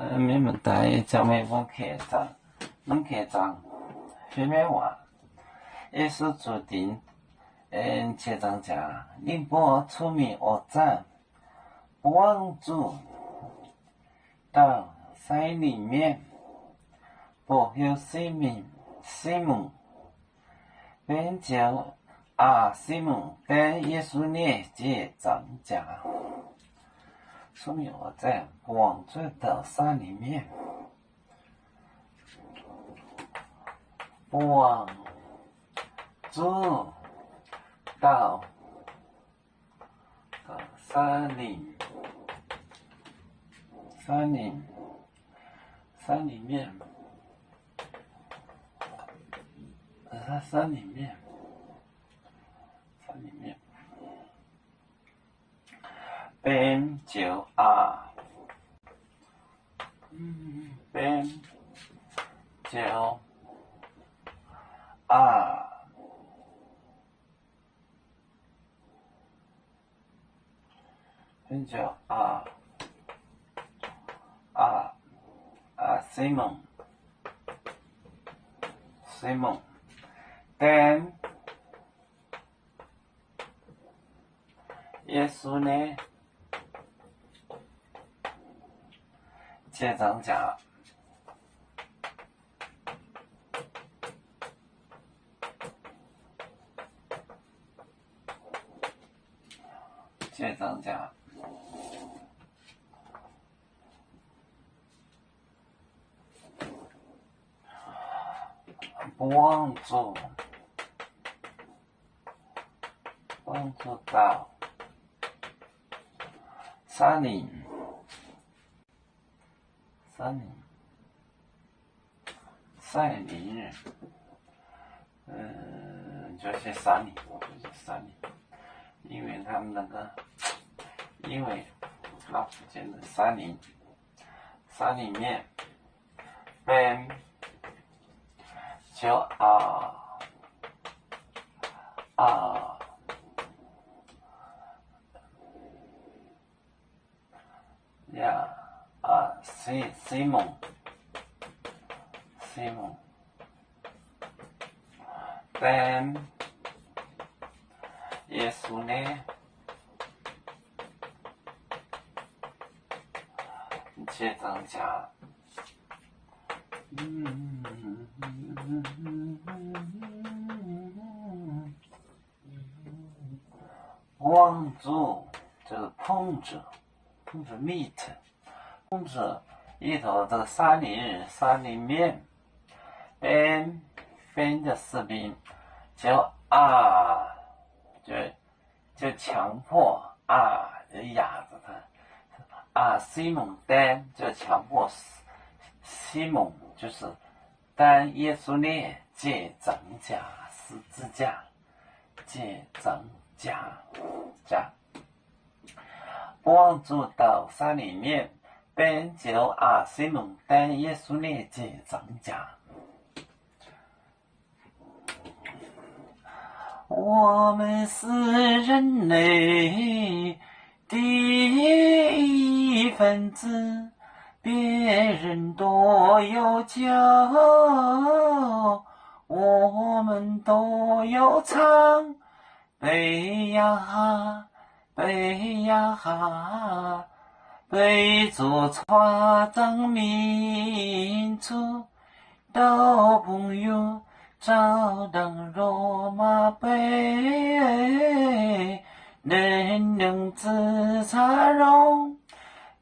你们大家每晚课章，恁课章下面话，耶稣注定，课章讲，你不出名恶战，不忘主，到山里面，不有西门，便叫西门跟耶稣呢结账讲。说明我在往这的山里面，往住到山里面，山里面。便就便就Simon，但耶稣呢？这章讲，不忘主到山里，就是山里，因为他们因为老福建的山里面，便就Simon，但耶稣呢？这章讲，望住就是碰着 meet， 碰着一头这个山里面，边的士兵就就强迫就压着他西蒙丹就强迫西蒙就是当耶稣呢借增加十字架借增加帮助到山里面，便就西蒙当耶稣呢借增加。我们是人类的一份子，别人都有酒，我们都有唱，背呀背着船长民族到朋友找到罗马杯，能自茶容，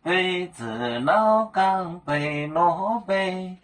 杯子老港杯罗杯